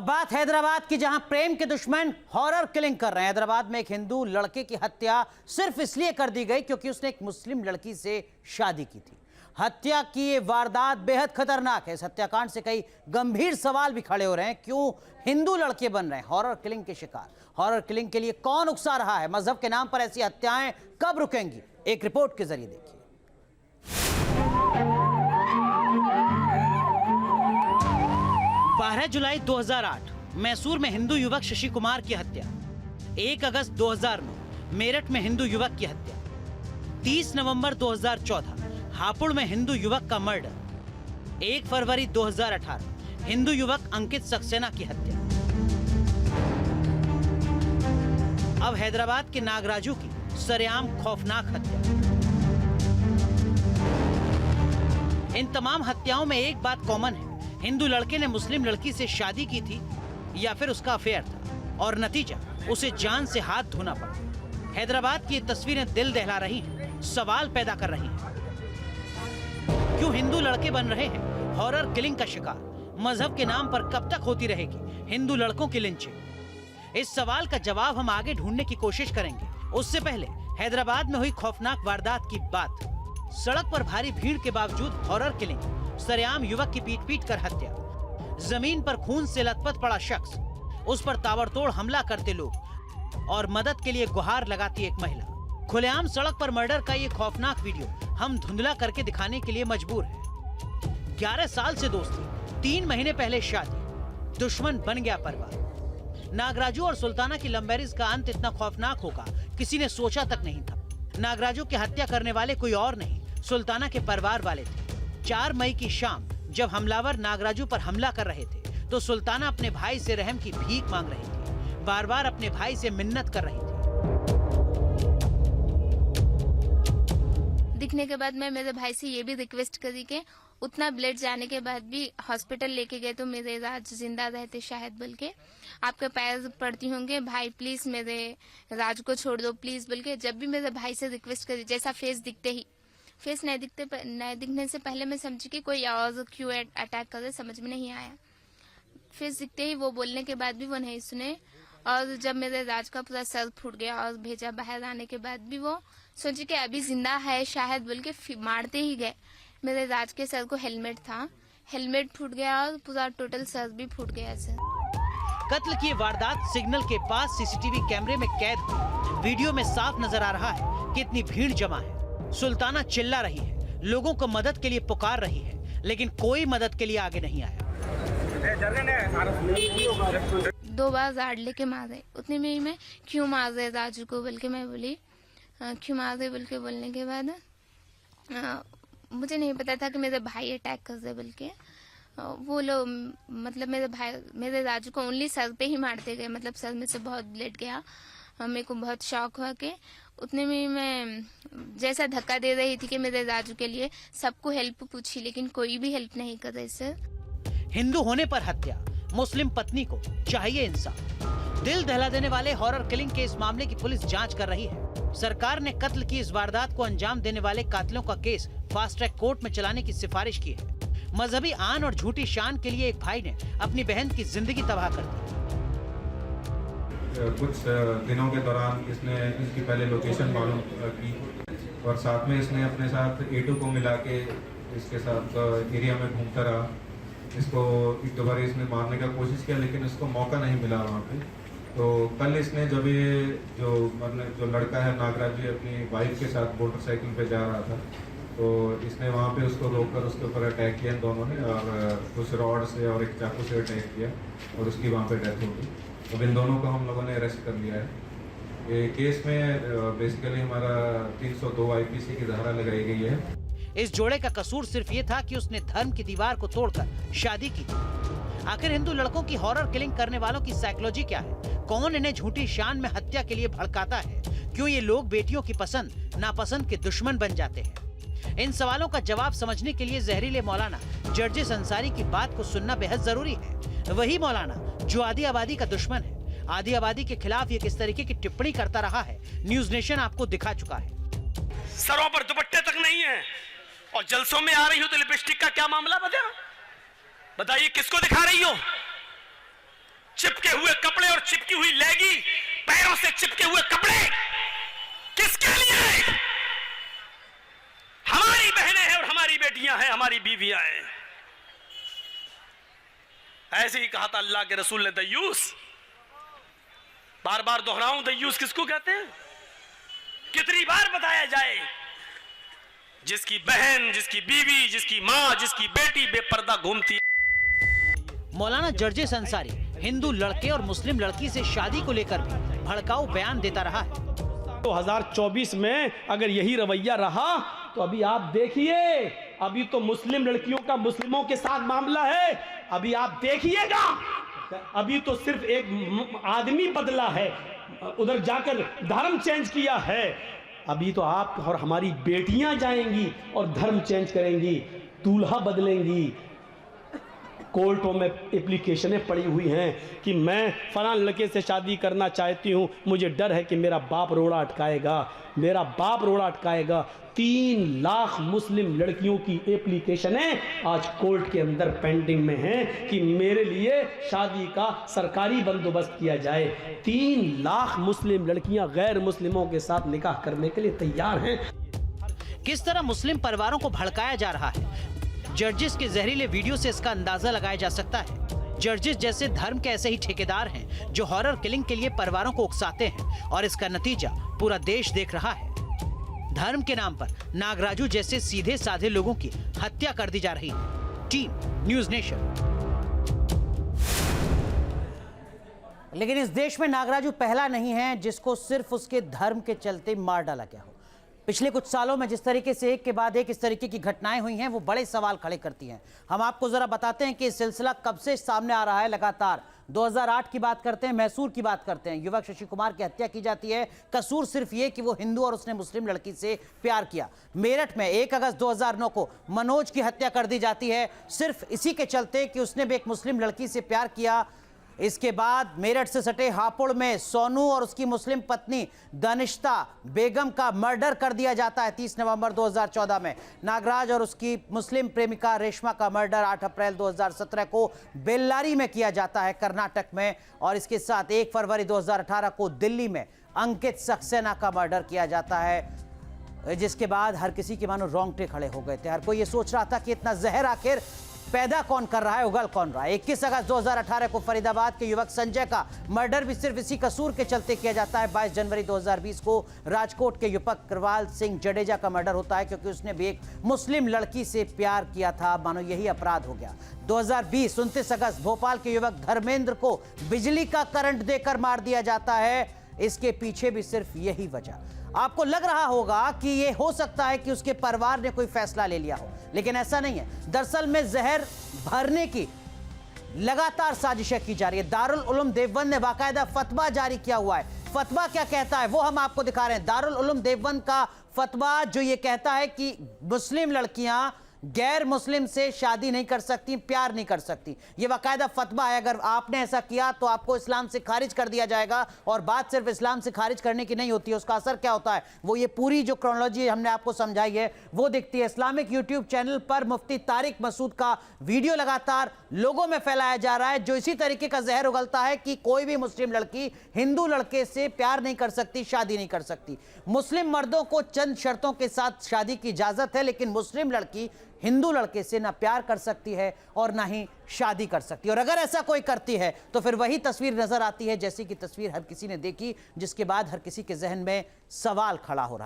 बात हैदराबाद की, जहां प्रेम के दुश्मन हॉरर किलिंग कर रहे हैं। हैदराबाद में एक हिंदू लड़के की हत्या सिर्फ इसलिए कर दी गई क्योंकि उसने एक मुस्लिम लड़की से शादी की थी। हत्या की ये वारदात बेहद खतरनाक है। इस हत्याकांड से कई गंभीर सवाल भी खड़े हो रहे हैं। क्यों हिंदू लड़के बन रहे हैं हॉरर किलिंग के शिकार? हॉरर किलिंग के लिए कौन उकसा रहा है? मजहब के नाम पर ऐसी हत्याएं कब रुकेंगी? एक रिपोर्ट के जरिए देखिए। 12 जुलाई 2008 मैसूर में हिंदू युवक शशि कुमार की हत्या। 1 अगस्त 2009 मेरठ में हिंदू युवक की हत्या। 30 नवंबर 2014 हापुड़ में हिंदू युवक का मर्डर। 1 फरवरी 2018 हिंदू युवक अंकित सक्सेना की हत्या। अब हैदराबाद के नागराजू की सरेआम खौफनाक हत्या। इन तमाम हत्याओं में एक बात कॉमन है, हिंदू लड़के ने मुस्लिम लड़की से शादी की थी या फिर उसका अफेयर था और नतीजा उसे जान से हाथ धोना पड़ा। हैदराबाद की ये तस्वीरें दिल दहला रही हैं, सवाल पैदा कर रही हैं। क्यों हिंदू लड़के बन रहे हैं हॉरर किलिंग का शिकार? मजहब के नाम पर कब तक होती रहेगी हिंदू लड़कों की लिंचिंग? इस सवाल का जवाब हम आगे ढूंढने की कोशिश करेंगे। उससे पहले हैदराबाद में हुई खौफनाक वारदात की बात। सड़क पर भारी भीड़ के बावजूद हॉरर किलिंग, सरेआम युवक की पीट कर हत्या, जमीन पर खून से लथपथ पड़ा शख्स, उस पर ताबड़तोड़ हमला करते लोग और मदद के लिए गुहार लगाती एक महिला। खुलेआम सड़क पर मर्डर का ये खौफनाक वीडियो हम धुंधला करके दिखाने के लिए मजबूर हैं। 11 साल से दोस्ती, 3 महीने पहले शादी, दुश्मन बन गया परिवार। नागराजू और सुल्ताना की लव मैरिज का अंत इतना खौफनाक होगा किसी ने सोचा तक नहीं था। नागराजू की हत्या करने वाले कोई और नहीं, सुल्ताना के परिवार वाले थे। 4 मई की शाम जब हमलावर नागराजू पर हमला कर रहे थे तो सुल्ताना अपने भाई से रहम की भीख मांग रही थी, बार बार अपने भाई से मिन्नत कर रही थी। दिखने के बाद मैं मेरे भाई से ये भी रिक्वेस्ट करी कि उतना ब्लड जाने के बाद भी हॉस्पिटल लेके गए तो मेरे राज जिंदा रहते शायद, बोल के आपके पैर पड़ती होंगे भाई, प्लीज मेरे राज को छोड़ दो प्लीज, बोल के जब भी मेरे भाई से रिक्वेस्ट करी, जैसा फेस दिखते ही, फेस नहीं दिखने से पहले मैं समझी कि कोई और क्यों अटैक करे, समझ में नहीं आया। फेस दिखते ही वो बोलने के बाद भी वो नहीं सुने और जब मेरे राज का पूरा सर फूट गया और भेजा बाहर आने के बाद भी वो सोचे कि अभी जिंदा है शायद, बोल के मारते ही गए। मेरे राज के सर को हेलमेट था, हेलमेट फूट गया और पूरा टोटल सर भी फूट गया सर। कत्ल की वारदात सिग्नल के पास सीसीटीवी कैमरे में कैद हुई। वीडियो में साफ नजर आ रहा है कि इतनी भीड़ जमा है। सुल्ताना चिल्ला रही है, लोगों को मदद के लिए पुकार रही है, लेकिन कोई मदद के लिए आगे नहीं आया। 2 बार राड लेके मारे, उतने में ही मैं क्यों मार रहे राजू को बोल के मैं बोली, क्यों मार रहे बोल के बोलने के बाद मुझे नहीं पता था कि मेरे भाई अटैक कर रहे बोल के। वो लोग मतलब मेरे राजू को ओनली सर पे ही मारते गए, मतलब सर में से बहुत ब्लड गया। मेरे को बहुत शौक हुआ कि उतने में मैं जैसा धक्का दे रही थी कि मेरे राजू के लिए सबको हेल्प पूछी, लेकिन कोई भी हेल्प नहीं कर रहे सर। हिंदू होने पर हत्या, मुस्लिम पत्नी को चाहिए इंसाफ। दिल दहला देने वाले हॉरर किलिंग के इस मामले की पुलिस जांच कर रही है। सरकार ने कत्ल की इस वारदात को अंजाम देने वाले कातिलों का केस फास्ट ट्रैक कोर्ट में चलाने की सिफारिश की है। मजहबी आन और झूठी शान के लिए एक भाई ने अपनी बहन की जिंदगी तबाह कर दी। कुछ दिनों के दौरान इसने इसकी पहले लोकेशन मालूम की और साथ में इसने अपने साथ एटू को मिला के इसके साथ एरिया में घूमता रहा। इसको 1-2 बार इसने मारने का कोशिश किया लेकिन इसको मौका नहीं मिला वहाँ पे। तो कल इसने जब ये जो लड़का है नागराजू अपनी वाइफ के साथ मोटरसाइकिल पे जा रहा था तो इसने वहाँ पे उसको रोककर उसके ऊपर अटैक किया दोनों ने और कुछ रॉड से और एक चाकू से अटैक किया और उसकी वहाँ पे डेथ हो गई। अब इन दोनों को हम लोगों ने अरेस्ट कर लिया है। ये केस में बेसिकली हमारा 302 आईपीसी की धारा लगाई गई है। इस जोड़े का कसूर सिर्फ ये था कि उसने धर्म की दीवार को तोड़कर शादी की थी। आखिर हिंदू लड़कों की हॉरर किलिंग करने वालों की साइकोलॉजी क्या है? कौन इन्हें झूठी शान में हत्या के लिए भड़काता है? क्यों ये लोग बेटियों की पसंद नापसंद के दुश्मन बन जाते हैं? इन सवालों का जवाब समझने के लिए जहरीले मौलाना जर्जिस अंसारी की बात को सुनना बेहद जरूरी है। वही मौलाना जो आदि आबादी का दुश्मन है। आदि आबादी के खिलाफ ये किस तरीके की टिप्पणी करता रहा है न्यूज नेशन आपको दिखा चुका है। सरों पर दुपट्टे तक नहीं है और जलसों में आ रही हो तो लिपस्टिक का क्या मामला बताइए, किसको दिखा रही हो? हुई लेगी, पैरों से चिपके हुए कपड़े किसके लिए? हमारी बहनें हैं और हमारी बेटियां हैं, हमारी बीवियां हैं। ऐसे ही कहा था अल्लाह के रसूल ने, दयूस, बार बार दोहराऊं, दयूस किसको कहते हैं? कितनी बार बताया जाए? जिसकी बहन, जिसकी बीवी, जिसकी मां, जिसकी बेटी बेपर्दा घूमती है। मौलाना जर्जिस अंसारी हिंदू लड़के और मुस्लिम लड़की से शादी को लेकर भी भड़काऊ बयान देता रहा है। 2024 में अगर यही रवैया रहा तो अभी आप देखिए, अभी तो मुस्लिम लड़कियों का मुस्लिमों के साथ मामला है, अभी आप देखिएगा। अभी तो सिर्फ एक आदमी बदला है, उधर जाकर धर्म चेंज किया है। अभी तो आप और हमारी बेटियां जाएंगी और धर्म चेंज करेंगी, दूल्हा बदलेंगी। कोर्टों में एप्लीकेशनें पड़ी हुई हैं कि मैं फलां लड़के से शादी करना चाहती हूं, मुझे डर है कि मेरा बाप रोड़ा अटकाएगा, मेरा बाप रोड़ा अटकाएगा। 3 लाख मुस्लिम लड़कियों की एप्लीकेशनें आज कोर्ट के अंदर पेंडिंग में हैं कि मेरे लिए शादी का सरकारी बंदोबस्त किया जाए। 3 लाख मुस्लिम लड़कियां गैर मुस्लिमों के साथ निकाह करने के लिए तैयार हैं। किस तरह मुस्लिम परिवारों को भड़काया जा रहा है, जर्जिस के जहरीले वीडियो से इसका अंदाजा लगाया जा सकता है। जर्जिस जैसे धर्म के ऐसे ही ठेकेदार हैं जो हॉरर किलिंग के लिए परिवारों को उकसाते हैं और इसका नतीजा पूरा देश देख रहा है। धर्म के नाम पर नागराजू जैसे सीधे साधे लोगों की हत्या कर दी जा रही है। Team news nation. लेकिन इस देश में नागराजू पहला नहीं है जिसको सिर्फ उसके धर्म के चलते मार डाला गया हो। पिछले कुछ सालों में जिस तरीके से एक के बाद एक इस तरीके की घटनाएं हुई हैं वो बड़े सवाल खड़े करती हैं। हम आपको जरा बताते हैं कि ये सिलसिला कब से सामने आ रहा है। लगातार 2008 की बात करते हैं, मैसूर की बात करते हैं, युवक शशि कुमार की हत्या की जाती है। कसूर सिर्फ ये कि वो हिंदू और उसने मुस्लिम लड़की से प्यार किया। मेरठ में 1 अगस्त 2009 को मनोज की हत्या कर दी जाती है सिर्फ इसी के चलते कि उसने भी एक मुस्लिम लड़की से प्यार किया। इसके बाद मेरठ से सटे हापुड़ में सोनू और उसकी मुस्लिम पत्नी दानिश्ता बेगम का मर्डर कर दिया जाता है 30 नवंबर 2014 में। नागराज और उसकी मुस्लिम प्रेमिका रेशमा का मर्डर 8 अप्रैल 2017 को बेल्लारी में किया जाता है कर्नाटक में। और इसके साथ 1 फरवरी 2018 को दिल्ली में अंकित सक्सेना का मर्डर किया जाता है, जिसके बाद हर किसी के मानो रोंगटे खड़े हो गए थे। हर कोई ये सोच रहा था कि इतना जहर आखिर पैदा कौन कर रहा है, उगल कौन रहा है। 21 अगस्त 2018 को फरीदाबाद के युवक संजय का मर्डर भी सिर्फ इसी कसूर के चलते किया जाता है। 22 जनवरी 2020 को राजकोट के युवक कृपाल सिंह जडेजा का मर्डर होता है क्योंकि उसने भी एक मुस्लिम लड़की से प्यार किया था, मानो यही अपराध हो गया। 2020 29 अगस्त भोपाल के युवक धर्मेंद्र को बिजली का करंट देकर मार दिया जाता है। इसके पीछे भी सिर्फ यही वजह। आपको लग रहा होगा कि ये हो सकता है कि उसके परिवार ने कोई फैसला ले लिया हो, लेकिन ऐसा नहीं है। दरअसल में जहर भरने की लगातार साजिशें की जा रही है। दारुल उलूम देवबंद ने बाकायदा फतवा जारी किया हुआ है। फतवा क्या कहता है वो हम आपको दिखा रहे हैं। दारुल उलूम देवबंद का फतवा जो ये कहता है कि मुस्लिम लड़कियां गैर मुस्लिम से शादी नहीं कर सकती, प्यार नहीं कर सकती। ये बाकायदा फतवा है। अगर आपने ऐसा किया तो आपको इस्लाम से खारिज कर दिया जाएगा। और बात सिर्फ इस्लाम से खारिज करने की नहीं होती है, उसका असर क्या होता है वो ये पूरी जो क्रोनोलॉजी हमने आपको समझाई है वो दिखती है। इस्लामिक यूट्यूब चैनल पर मुफ्ती तारिक मसूद का वीडियो लगातार लोगों में फैलाया जा रहा है जो इसी तरीके का जहर उगलता है कि कोई भी मुस्लिम लड़की हिंदू लड़के से प्यार नहीं कर सकती, शादी नहीं कर सकती। मुस्लिम मर्दों को चंद शर्तों के साथ शादी की इजाजत है, लेकिन मुस्लिम लड़की हिंदू लड़के से ना प्यार कर सकती है और ना ही शादी कर सकती है। और अगर ऐसा कोई करती है तो फिर वही तस्वीर नजर आती है जैसी कि तस्वीर हर किसी ने देखी, जिसके बाद हर किसी के जहन में सवाल खड़ा हो रहा है।